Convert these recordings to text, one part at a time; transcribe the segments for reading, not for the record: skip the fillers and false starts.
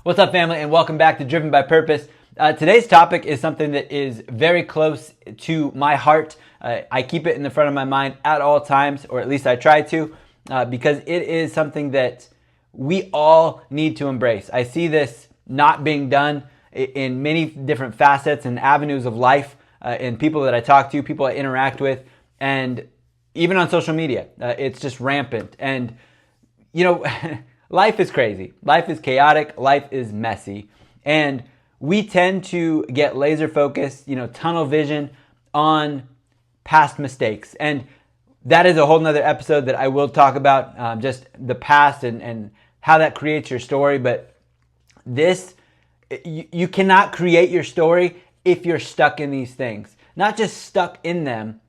What's up, family, and welcome back to Driven by Purpose. Today's topic is something that is very close to my heart. I keep it in the front of my mind at all times, or at least I try to, because it is something that we all need to embrace. I see this not being done in many different facets and avenues of life, in people that I talk to, people I interact with, and even on social media. It's just rampant. And, you know, life is crazy. Life is chaotic. Life is messy. And we tend to get laser focused, tunnel vision on past mistakes. And that is a whole nother episode that I will talk about, just the past and how that creates your story. But you cannot create your story if you're stuck in these things. Not just stuck in them,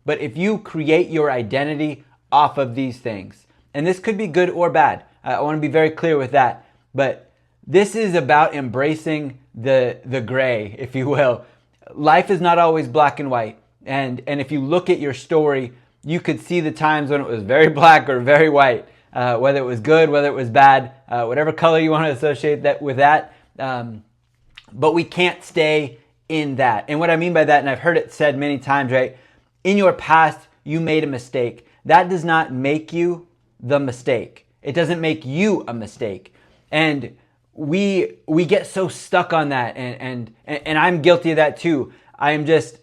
but if you create your identity off of these things. And this could be good or bad. I want to be very clear with that. But this is about embracing the gray, if you will. Life is not always black and white. And if you look at your story, you could see the times when it was very black or very white, whether it was good, whether it was bad, whatever color you want to associate that with that. But we can't stay in that. And what I mean by that, and I've heard it said many times, right? In your past, you made a mistake. That does not make you the mistake. It doesn't make you a mistake. And we get so stuck on that. And I'm guilty of that too. I am just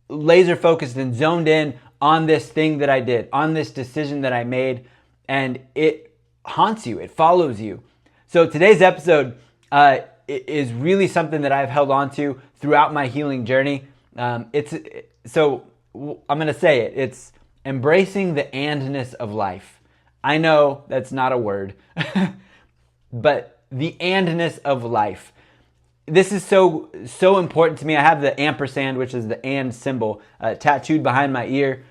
laser focused and zoned in on this thing that I did, on this decision that I made. And it haunts you. It follows you. So today's episode is really something that I've held on to throughout my healing journey. I'm going to say it. It's embracing the ANDness of life. I know that's not a word, but the ANDness of life. This is so important to me. I have the ampersand, which is the and symbol, tattooed behind my ear,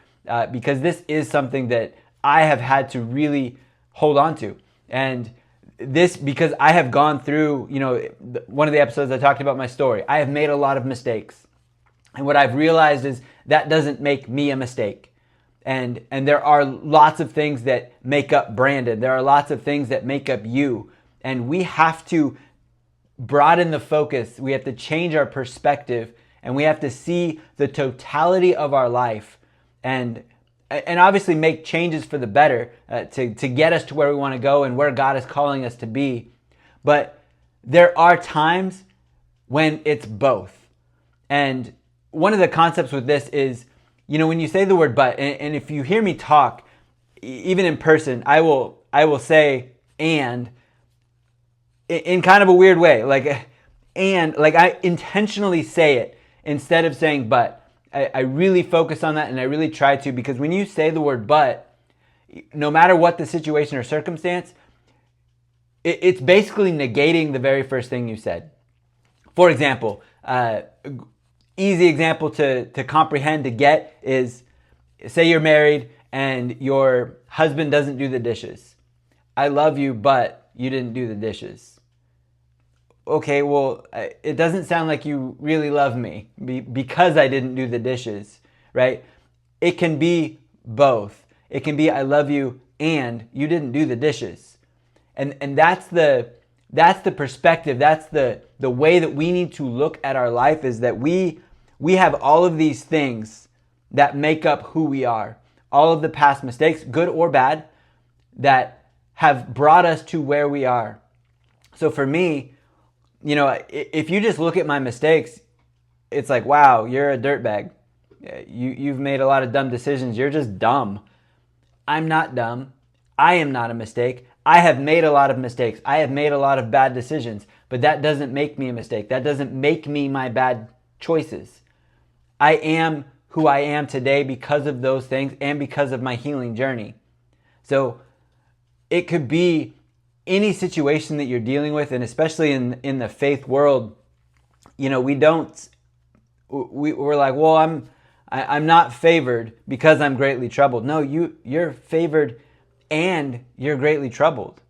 because this is something that I have had to really hold on to. And this, because I have gone through, one of the episodes I talked about my story. I have made a lot of mistakes. And what I've realized is that doesn't make me a mistake. And there are lots of things that make up Brandon. There are lots of things that make up you. And we have to broaden the focus. We have to change our perspective. And we have to see the totality of our life. And obviously make changes for the better to get us to where we want to go and where God is calling us to be. But there are times when it's both. And one of the concepts with this is, when you say the word but, and if you hear me talk, even in person, I will say and in kind of a weird way, like I intentionally say it instead of saying but. I really focus on that, and I really try to, because when you say the word but, no matter what the situation or circumstance, it's basically negating the very first thing you said. For example, easy example to comprehend, to get is, say you're married and your husband doesn't do the dishes. I love you, but you didn't do the dishes. Okay, well, it doesn't sound like you really love me because I didn't do the dishes, right? It can be both. It can be I love you and you didn't do the dishes. And that's the perspective. That's the way that we need to look at our life, is that we have all of these things that make up who we are. All of the past mistakes, good or bad, that have brought us to where we are. So for me, if you just look at my mistakes, it's like, wow, you're a dirtbag. You've made a lot of dumb decisions. You're just dumb. I'm not dumb. I am not a mistake. I have made a lot of mistakes. I have made a lot of bad decisions, but that doesn't make me a mistake. That doesn't make me my bad choices. I am who I am today because of those things and because of my healing journey. So it could be any situation that you're dealing with, and especially in the faith world, we're like, well, I'm not favored because I'm greatly troubled. No, you're favored and you're greatly troubled.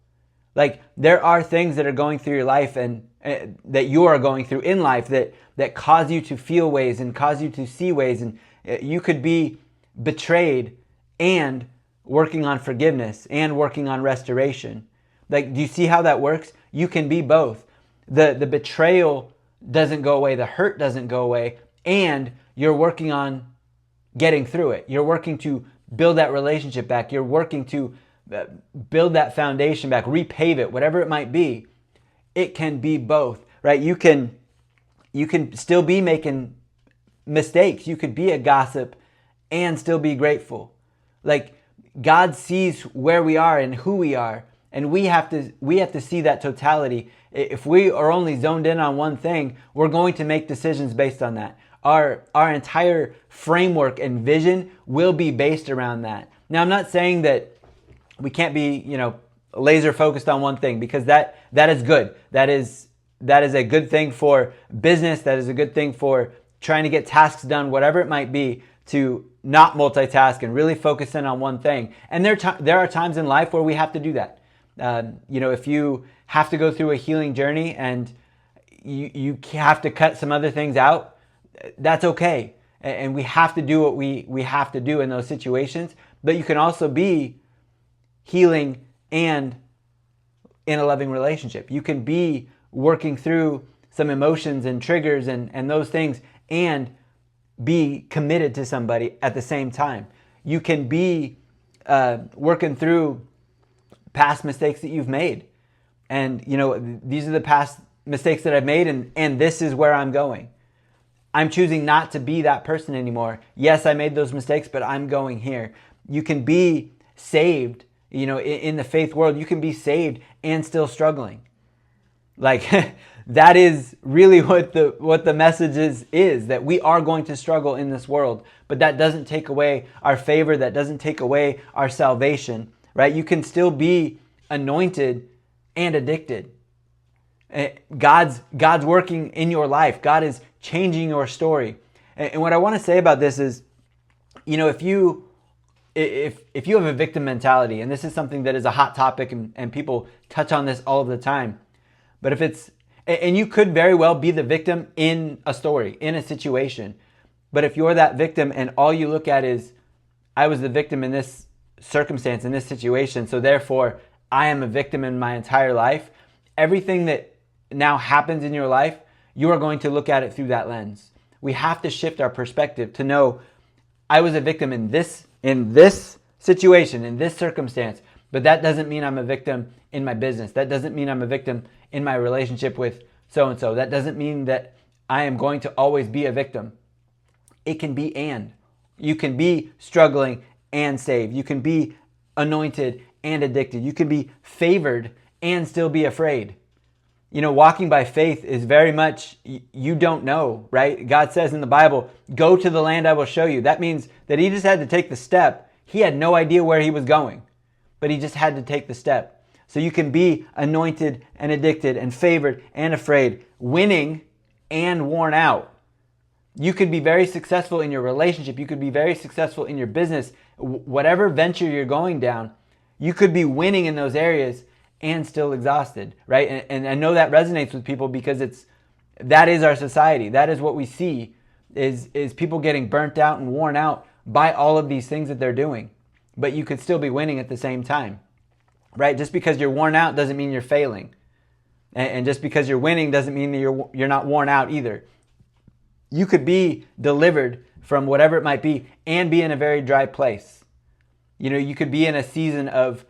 Like, there are things that are going through your life and that you are going through in life that cause you to feel ways and cause you to see ways, and you could be betrayed and working on forgiveness and working on restoration. Like, do you see how that works? You can be both. The betrayal doesn't go away, the hurt doesn't go away, and you're working on getting through it. You're working to build that relationship back. You're working to build that foundation back, repave it, whatever it might be. It can be both, right? You can still be making mistakes. You could be a gossip and still be grateful. Like, God sees where we are and who we are, and we have to see that totality. If we are only zoned in on one thing, we're going to make decisions based on that. Our entire framework and vision will be based around that. Now, I'm not saying that we can't be, laser focused on one thing, because that is good. That is a good thing for business. That is a good thing for trying to get tasks done, whatever it might be, to not multitask and really focus in on one thing. And there are times in life where we have to do that. If you have to go through a healing journey and you have to cut some other things out, that's okay. And we have to do what we have to do in those situations. But you can also be healing and in a loving relationship. You can be working through some emotions and triggers and those things and be committed to somebody at the same time. You can be working through past mistakes that you've made. And, these are the past mistakes that I've made, and this is where I'm going. I'm choosing not to be that person anymore. Yes, I made those mistakes, but I'm going here. You can be saved, in the faith world, you can be saved and still struggling. Like, that is really what the message is that we are going to struggle in this world, but that doesn't take away our favor. That doesn't take away our salvation, right? You can still be anointed and addicted. God's working in your life. God is changing your story. And what I want to say about this is, if you have a victim mentality, and this is something that is a hot topic and people touch on this all of the time, but and you could very well be the victim in a story, in a situation. But if you're that victim and all you look at is, I was the victim in this circumstance, in this situation, so therefore I am a victim in my entire life, everything that now happens in your life, you are going to look at it through that lens. We have to shift our perspective to know, I was a victim in this situation, in this circumstance, but that doesn't mean I'm a victim in my business. That doesn't mean I'm a victim in my relationship with so-and-so. That doesn't mean that I am going to always be a victim. It can be and. You can be struggling and saved. You can be anointed and addicted. You can be favored and still be afraid. Walking by faith is very much, you don't know, right? God says in the Bible, go to the land I will show you. That means that he just had to take the step. He had no idea where he was going, but he just had to take the step. So you can be anointed and addicted and favored and afraid, winning and worn out. You could be very successful in your relationship. You could be very successful in your business. Whatever venture you're going down, you could be winning in those areas and still exhausted, right? And I know that resonates with people because that is our society. That is what we see is people getting burnt out and worn out by all of these things that they're doing. But you could still be winning at the same time, right? Just because you're worn out doesn't mean you're failing. And just because you're winning doesn't mean that you're not worn out either. You could be delivered from whatever it might be and be in a very dry place. You could be in a season of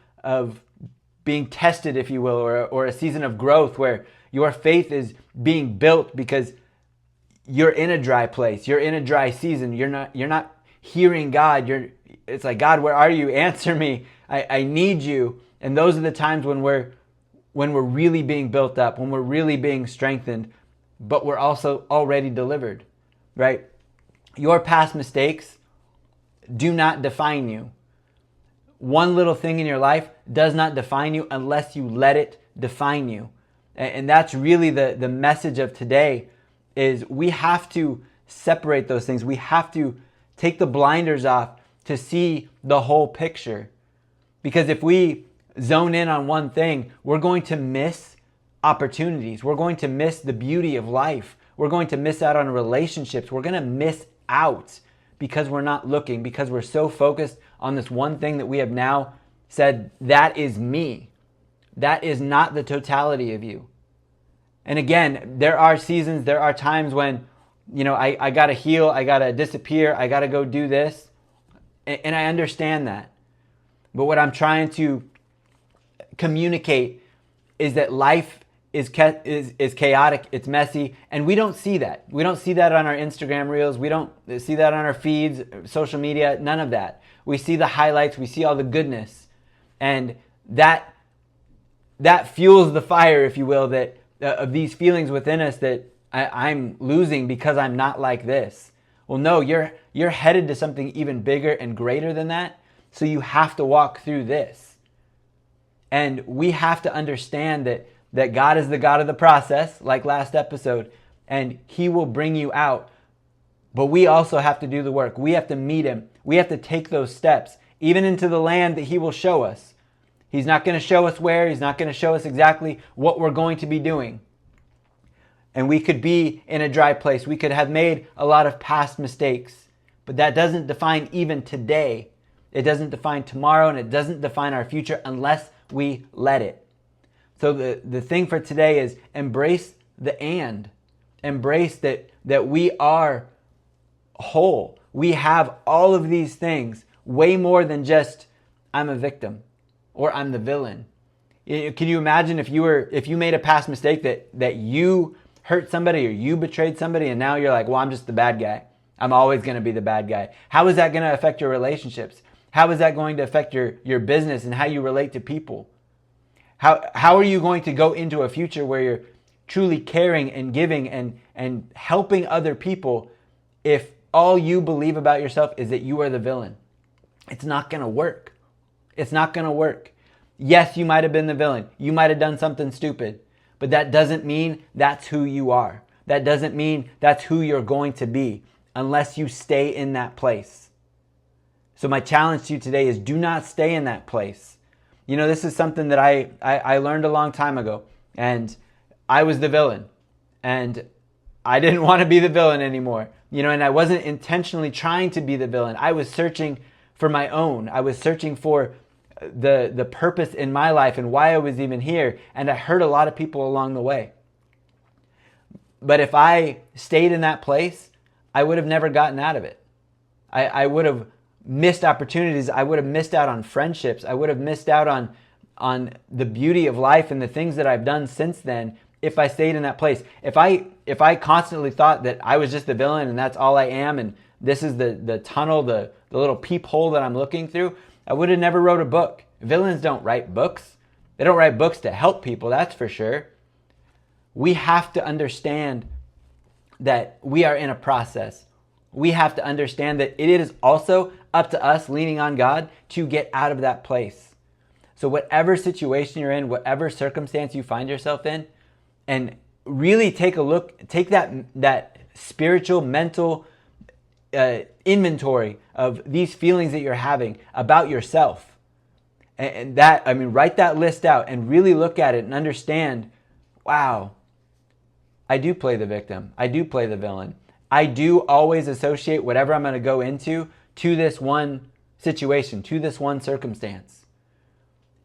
being tested, if you will, or a season of growth where your faith is being built because you're in a dry place. You're in a dry season. You're not hearing God. It's like, God, where are you? Answer me. I need you. And those are the times when we're really being built up, when we're really being strengthened, but we're also already delivered, right? Your past mistakes do not define you. One little thing in your life does not define you unless you let it define you. And that's really the message of today is we have to separate those things. We have to take the blinders off to see the whole picture. Because if we zone in on one thing, we're going to miss opportunities. We're going to miss the beauty of life. We're going to miss out on relationships. We're going to miss out because we're not looking, because we're so focused on this one thing that we have now said, that is me. That is not the totality of you. And again, there are seasons, there are times when, I got to heal, I got to disappear, I got to go do this. And I understand that. But what I'm trying to communicate is that life is chaotic, it's messy, and we don't see that. We don't see that on our Instagram reels. We don't see that on our feeds, social media, none of that. We see the highlights, we see all the goodness. And that fuels the fire, if you will, that of these feelings within us that I'm losing because I'm not like this. Well, no, you're headed to something even bigger and greater than that. So you have to walk through this. And we have to understand that God is the God of the process, like last episode, and He will bring you out. But we also have to do the work. We have to meet Him. We have to take those steps, even into the land that He will show us. He's not going to show us where. He's not going to show us exactly what we're going to be doing. And we could be in a dry place. We could have made a lot of past mistakes. But that doesn't define even today. It doesn't define tomorrow, and it doesn't define our future unless we let it. So the thing for today is embrace the and. Embrace that we are whole. We have all of these things, way more than just I'm a victim or I'm the villain. Can you imagine if you made a past mistake that you hurt somebody or you betrayed somebody and now you're like, well, I'm just the bad guy. I'm always going to be the bad guy. How is that going to affect your relationships? How is that going to affect your business and how you relate to people? How are you going to go into a future where you're truly caring and giving and helping other people if all you believe about yourself is that you are the villain? It's not going to work. It's not going to work. Yes, you might have been the villain. You might have done something stupid, but that doesn't mean that's who you are. That doesn't mean that's who you're going to be unless you stay in that place. So my challenge to you today is do not stay in that place. This is something that I learned a long time ago, and I was the villain, and I didn't want to be the villain anymore. And I wasn't intentionally trying to be the villain. I was searching for my own. I was searching for the purpose in my life and why I was even here, and I hurt a lot of people along the way. But if I stayed in that place, I would have never gotten out of it. I would have missed opportunities. I would have missed out on friendships. I would have missed out on the beauty of life and the things that I've done since then if I stayed in that place. If I constantly thought that I was just the villain and that's all I am and this is the tunnel, the little peephole that I'm looking through, I would have never wrote a book. Villains don't write books. They don't write books to help people, that's for sure. We have to understand that we are in a process. We have to understand that it is also up to us, leaning on God, to get out of that place. So whatever situation you're in, whatever circumstance you find yourself in, and really take a look, take that spiritual, mental inventory of these feelings that you're having about yourself. And write that list out and really look at it and understand, wow, I do play the victim. I do play the villain. I do always associate whatever I'm going to go into to this one situation, to this one circumstance.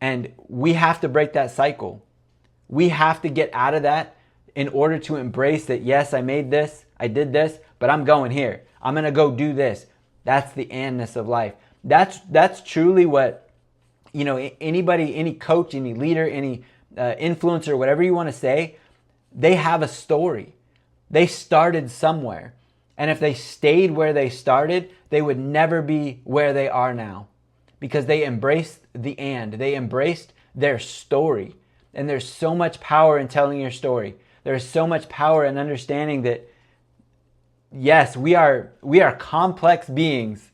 And we have to break that cycle. We have to get out of that in order to embrace that, yes, I made this, I did this, but I'm going here. I'm going to go do this. That's the ANDness of life. That's truly what, anybody, any coach, any leader, any influencer, whatever you want to say, they have a story. They started somewhere. And if they stayed where they started, they would never be where they are now because they embraced the and. They embraced their story. And there's so much power in telling your story. There's so much power in understanding that, yes, we are complex beings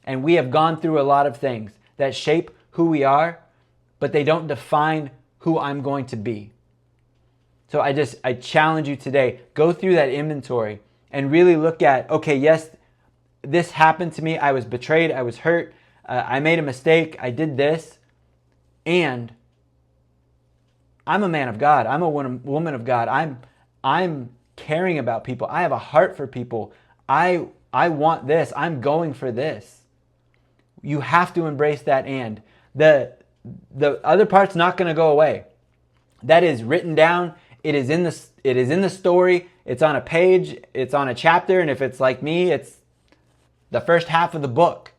and we have gone through a lot of things that shape who we are, but they don't define who I'm going to be. So I challenge you today, go through that inventory and really look at, okay, yes, this happened to me. I was betrayed. I was hurt. I made a mistake. I did this. And I'm a man of God. I'm a woman of God. I'm caring about people. I have a heart for people. I want this. I'm going for this. You have to embrace that and. The other part's not going to go away. That is written down It is in the story. It's on a page. It's on a chapter. And if it's like me, it's the first half of the book.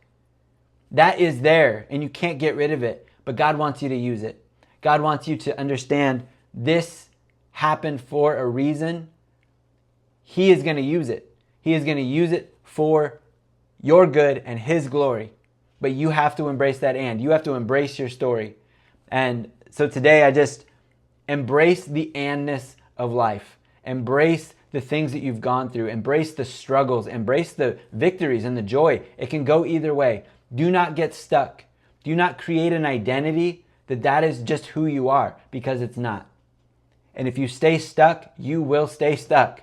That is there, and you can't get rid of it. But God wants you to use it. God wants you to understand this happened for a reason. He is going to use it. He is going to use it for your good and His glory. But you have to embrace that and. You have to embrace your story. And so today I just embrace the andness of life. Embrace the things that you've gone through. Embrace the struggles. Embrace the victories and the joy. It can go either way. Do not get stuck. Do not create an identity that is just who you are, because it's not. And if you stay stuck, you will stay stuck.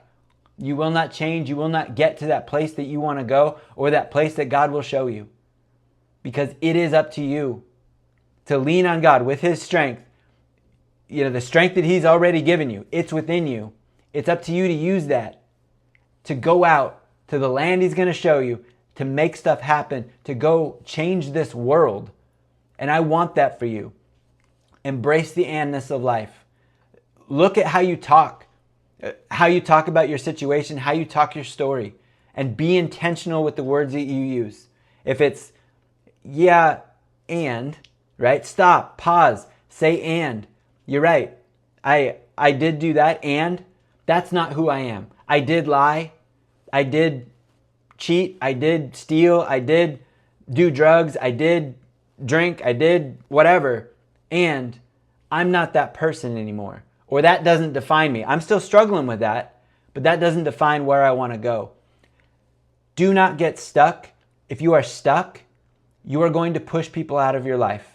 You will not change. You will not get to that place that you want to go, or that place that God will show you. Because it is up to you to lean on God with His strength. The strength that He's already given you, it's within you. It's up to you to use that, to go out to the land He's going to show you, to make stuff happen, to go change this world. And I want that for you. Embrace the andness of life. Look at how you talk about your situation, how you talk your story, and be intentional with the words that you use. If it's, yeah, and, right? Stop, pause, say and. You're right. I did do that, and that's not who I am. I did lie. I did cheat. I did steal. I did do drugs. I did drink. I did whatever. And I'm not that person anymore. Or that doesn't define me. I'm still struggling with that, but that doesn't define where I want to go. Do not get stuck. If you are stuck, you are going to push people out of your life.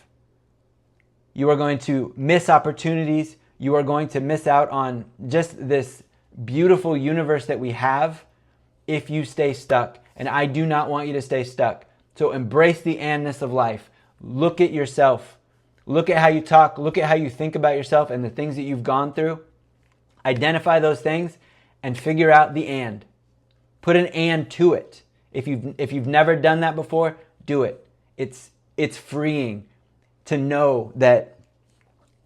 You are going to miss opportunities. You are going to miss out on just this beautiful universe that we have if you stay stuck. And I do not want you to stay stuck. So embrace the andness of life. Look at yourself. Look at how you talk. Look at how you think about yourself and the things that you've gone through. Identify those things and figure out the and. Put an and to it. If you've never done that before, do it. It's freeing to know that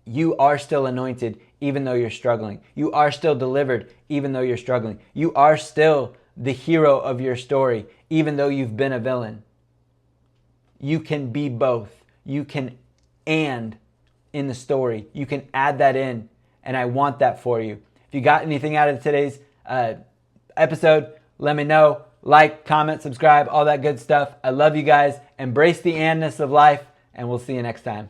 you are still anointed even though you're struggling. You are still delivered even though you're struggling. You are still the hero of your story even though you've been a villain. You can be both. You can and in the story. You can add that in, and I want that for you. If you got anything out of today's episode, let me know. Like, comment, subscribe, all that good stuff. I love you guys. Embrace the andness of life, and we'll see you next time.